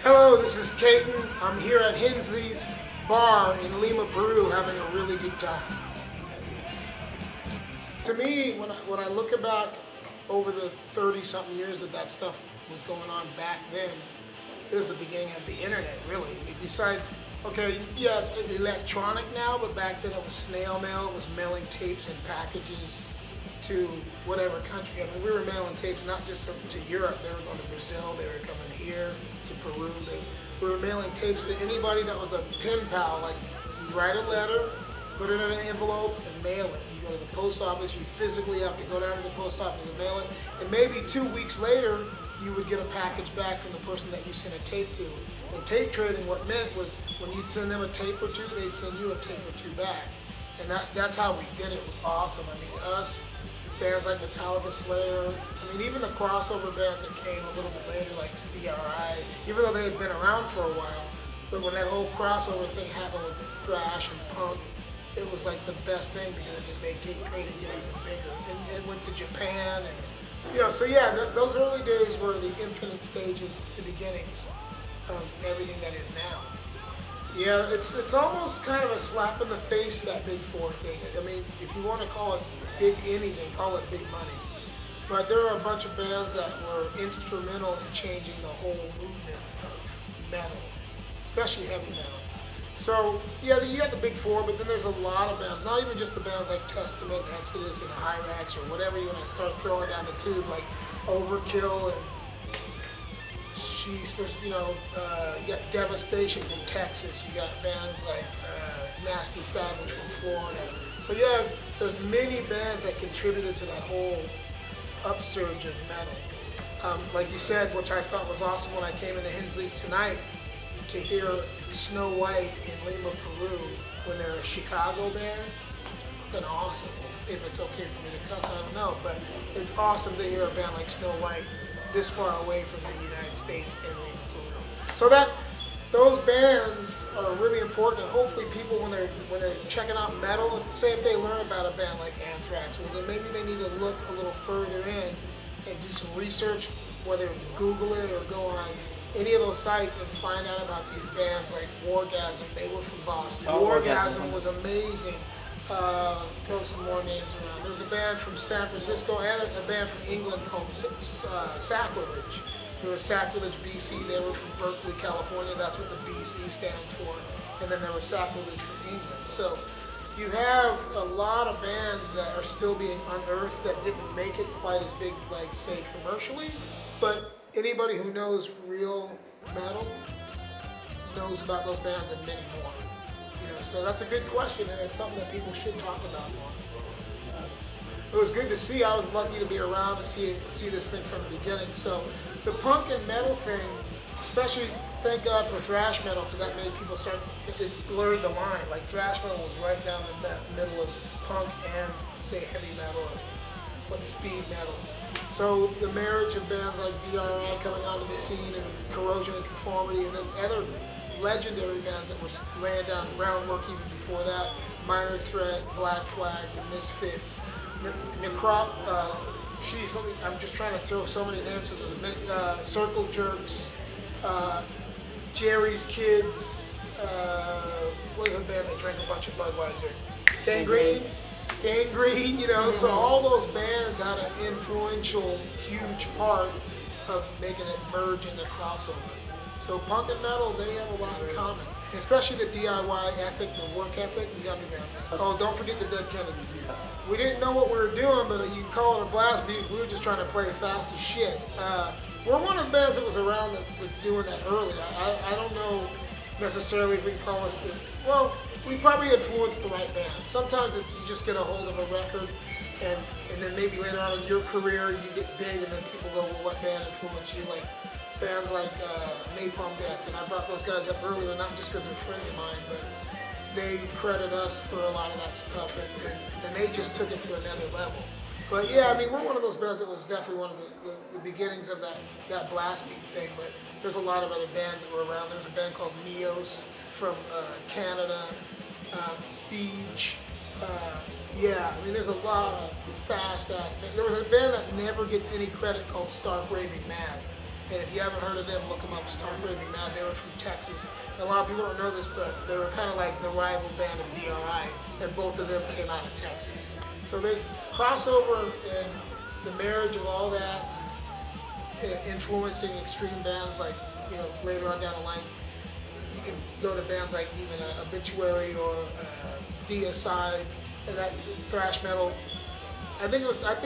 Hello, this is Katon. I'm here at Hensley's bar in Lima, Peru, having a really good time. To me, when I look back over the 30-something years that stuff was going on back then, it was the beginning of the internet, really. I mean, besides, okay, yeah, it's electronic now, but back then it was snail mail. It was mailing tapes and packages to whatever country. I mean, we were mailing tapes not just to Europe. They were going to Brazil. They were coming here to Peru. We were mailing tapes to anybody that was a pen pal. Like, you write a letter, put it in an envelope, and mail it. You go to the post office. You'd physically have to go down to the post office and mail it. And maybe 2 weeks later, you would get a package back from the person that you sent a tape to. And tape trading, what meant was when you'd send them a tape or two, they'd send you a tape or two back. And that's how we did it. It was awesome. I mean, us, bands like Metallica, Slayer, I mean, even the crossover bands that came a little bit later, like DRI, even though they had been around for a while, but when that whole crossover thing happened with thrash and punk, it was like the best thing because it just made tape trading get even bigger. And it went to Japan, and you know, so yeah, those early days were the infinite stages, the beginnings of everything that is now. Yeah, it's almost kind of a slap in the face, that Big Four thing. I mean, if you want to call it big anything, call it big money. But there are a bunch of bands that were instrumental in changing the whole movement of metal, especially heavy metal. So, yeah, you got the Big Four, but then there's a lot of bands, not even just the bands like Testament, Exodus, and Hirax, or whatever you want to start throwing down the tube, like Overkill, and there's, you know, you got Devastation from Texas, you got bands like Nasty Savage from Florida. So yeah, there's many bands that contributed to that whole upsurge of metal. Like you said, which I thought was awesome when I came into Hensley's tonight, to hear Snow White in Lima, Peru, when they're a Chicago band. It's fucking awesome. If it's okay for me to cuss, I don't know, but it's awesome to hear a band like Snow White this far away from the United States and Lima, Peru. So those bands are really important, and hopefully people, when they're checking out metal, if they learn about a band like Anthrax, well then maybe they need to look a little further in and do some research, whether it's Google it or go on any of those sites and find out about these bands like Wargasm. They were from Boston. Oh, Wargasm was amazing. Throw some more names around. There was a band from San Francisco and a band from England called Sacrilege. There was Sacrilege BC. They were from Berkeley, California. That's what the BC stands for. And then there was Sacrilege from England. So you have a lot of bands that are still being unearthed that didn't make it quite as big, like, say, commercially. But anybody who knows real metal knows about those bands and many more. You know, so that's a good question, and it's something that people should talk about more. It was good to see. I was lucky to be around to see this thing from the beginning. So the punk and metal thing, especially, thank God for thrash metal, because that made people start, it's blurred the line. Like, thrash metal was right down the middle of punk and, say, heavy metal or speed metal. So the marriage of bands like DRI coming onto the scene, and Corrosion and Conformity, and then other legendary bands that were laying down groundwork even before that, Minor Threat, Black Flag, The Misfits, I'm just trying to throw so many names, Circle Jerks, Jerry's Kids, what was the band that drank a bunch of Budweiser? Gangrene, you know, so all those bands had an influential, huge part of making it merge into crossover. So punk and metal, they have a lot in common, especially the DIY ethic, the work ethic, the underground. Oh, don't forget the Dead Kennedys here. We didn't know what we were doing, but you call it a blast beat, we were just trying to play fast as shit. We're one of the bands that was around that was doing that early. I don't know necessarily if we can call us well, we probably influenced the right band. Sometimes you just get a hold of a record, and then maybe later on in your career you get big, and then people go, well, what band influenced you? Like bands like Napalm Death, and I brought those guys up earlier, not just because they're friends of mine, but they credit us for a lot of that stuff, and they just took it to another level. But yeah, I mean, we're one of those bands that was definitely one of the beginnings of that blast beat thing, but there's a lot of other bands that were around. There's a band called Neos from Canada, Siege, Yeah, I mean, there's a lot of fast-ass bands. There was a band that never gets any credit called Stark Raving Mad. And if you haven't heard of them, look them up, Stark Raving Mad. They were from Texas. And a lot of people don't know this, but they were kind of like the rival band of DRI, and both of them came out of Texas. So there's crossover and the marriage of all that, influencing extreme bands like, you know, later on down the line, you can go to bands like even Obituary or DSI, and that's thrash metal. I think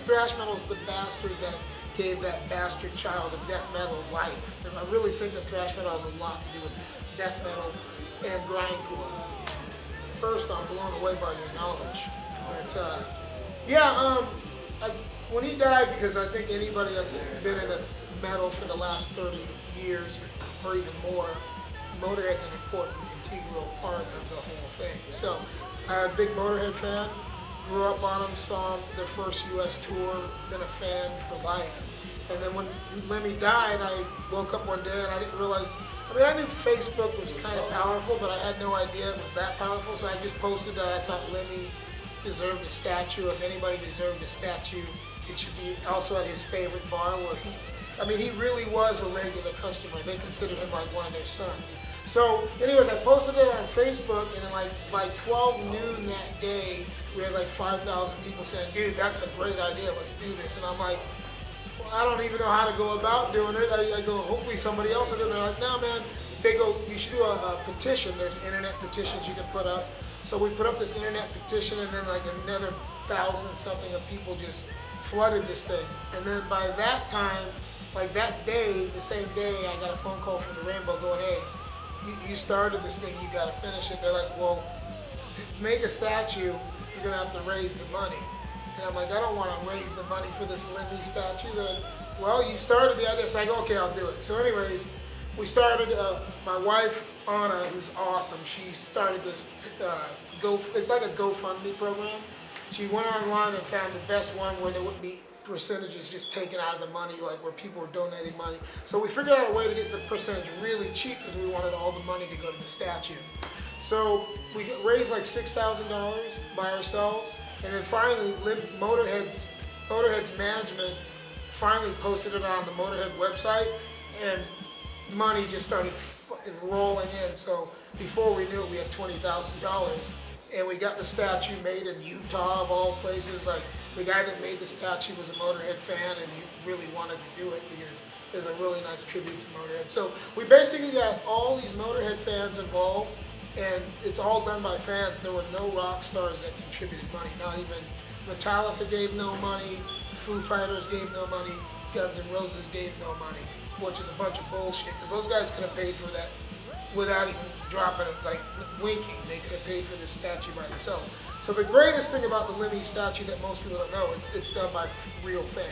thrash metal is the bastard that gave that bastard child of death metal life. And I really think that thrash metal has a lot to do with death metal and grindcore. First, I'm blown away by your knowledge. But when he died, because I think anybody that's been in the metal for the last 30 years or even more, Motorhead's an important, integral part of the whole thing. So I'm a big Motorhead fan. Grew up on them, saw their first U.S. tour, been a fan for life. And then when Lemmy died, I woke up one day and I didn't realize, I knew Facebook was kind of powerful, but I had no idea it was that powerful, so I just posted that I thought Lemmy deserved a statue. If anybody deserved a statue, it should be also at his favorite bar where he really was a regular customer. They considered him like one of their sons. So anyways, I posted it on Facebook, and then like by 12 noon that day, we had like 5,000 people saying, dude, that's a great idea, let's do this. And I'm like, well, I don't even know how to go about doing it. I go, hopefully somebody else will do it. They're like, no, man. They go, you should do a petition. There's internet petitions you can put up. So we put up this internet petition, and then like another 1,000-something of people just flooded this thing. And then by that time, like that day, the same day, I got a phone call from the Rainbow going, hey, you started this thing, you got to finish it. They're like, well, to make a statue, you're going to have to raise the money. And I'm like, I don't want to raise the money for this Lemmy statue. They're like, well, you started the idea. So I go, okay, I'll do it. So anyways, we started, my wife, Anna, who's awesome, she started this, it's like a GoFundMe program. She went online and found the best one where there wouldn't be percentages just taken out of the money, like where people were donating money. So we figured out a way to get the percentage really cheap because we wanted all the money to go to the statue. So we raised like $6,000 by ourselves, and then finally Motorhead's management finally posted it on the Motorhead website, and money just started rolling in. So before we knew it, we had $20,000, and we got the statue made in Utah of all places. Like the guy that made the statue was a Motorhead fan, and he really wanted to do it because there's a really nice tribute to Motorhead. So we basically got all these Motorhead fans involved, and it's all done by fans. There were no rock stars that contributed money. Not even Metallica gave no money, the Foo Fighters gave no money, Guns N' Roses gave no money, which is a bunch of bullshit, because those guys could have paid for that without even dropping it, like winking. They could have paid for this statue by themselves. So the greatest thing about the Lemmy statue that most people don't know is it's done by real fans.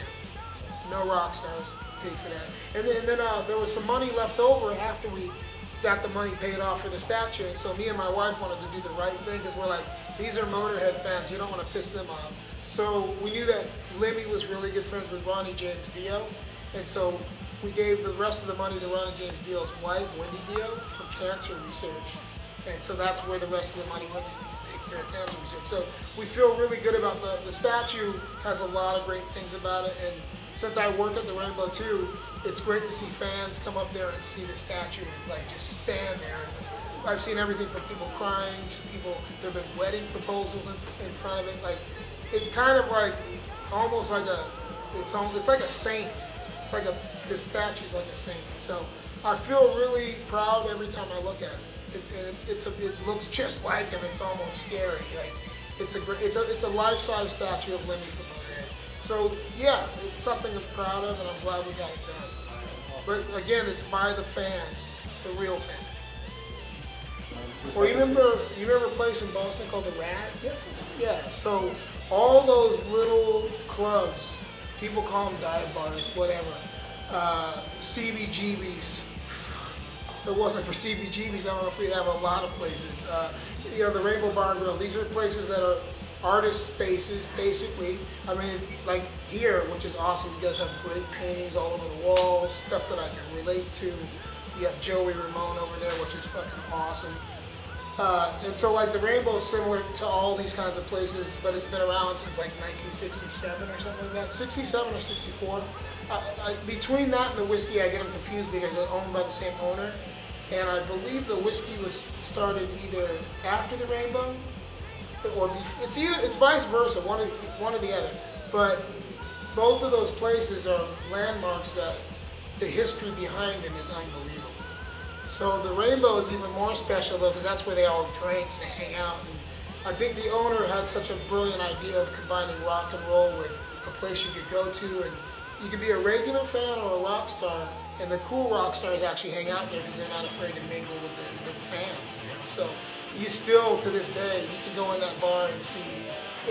No rock stars paid for that. And then there was some money left over after we got the money paid off for the statue. And so me and my wife wanted to do the right thing, because we're like, these are Motorhead fans, you don't want to piss them off. So we knew that Lemmy was really good friends with Ronnie James Dio, and so we gave the rest of the money to Ronnie James Dio's wife, Wendy Dio, for cancer research. And so that's where the rest of the money went to take care of cancer research. So we feel really good about the statue. Has a lot of great things about it. And since I work at the Rainbow too, it's great to see fans come up there and see the statue and like just stand there. And I've seen everything from people crying to people, there have been wedding proposals in front of it. Like, it's kind of like, almost like it's like a saint. It's like this statue's like a saint. So I feel really proud every time I look at it. It looks just like him. It's almost scary. Like, it's a life-size statue of Lemmy from Motorhead. So yeah, it's something I'm proud of, and I'm glad we got it done. But again, it's by the fans, the real fans. Well, you remember a place in Boston called the Rad? Yeah. Yeah. So all those little clubs, people call them dive bars, whatever. CBGBs. If it wasn't for CBGBs, I don't know if we'd have a lot of places. The Rainbow Bar and Grill. These are places that are artist spaces, basically. I mean, like here, which is awesome. You guys have great paintings all over the walls, stuff that I can relate to. You have Joey Ramone over there, which is fucking awesome. And so like the Rainbow is similar to all these kinds of places, but it's been around since like 1967 or something like that, 67 or 64. Between that and the whiskey, I get them confused because they're owned by the same owner. And I believe the whiskey was started either after the Rainbow, or it's vice versa, one or the other. But both of those places are landmarks that the history behind them is unbelievable. So the Rainbow is even more special though, because that's where they all drank and hang out. And I think the owner had such a brilliant idea of combining rock and roll with a place you could go to, and you could be a regular fan or a rock star, and the cool rock stars actually hang out there because they're not afraid to mingle with the fans, you know. So you still, to this day, you can go in that bar and see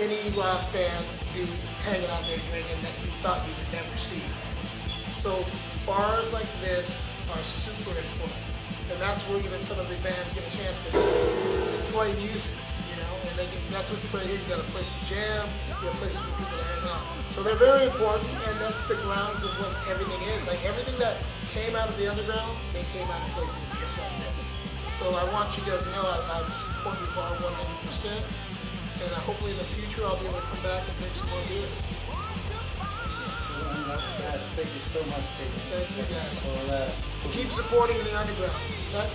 any rock band dude hanging out there drinking that you thought you would never see. So bars like this are super important. And that's where even some of the bands get a chance to play music, you know, and that's what's great here. You got a place to jam, you have places for people to hang out. So they're very important, and that's the grounds of what everything is. Like everything that came out of the underground, they came out of places just like this. So I want you guys to know I support your bar 100%, and hopefully in the future I'll be able to come back and drink some more beer. Thank you so much, Katon. Thank you guys. And keep supporting in the underground. Okay?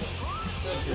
Thank you.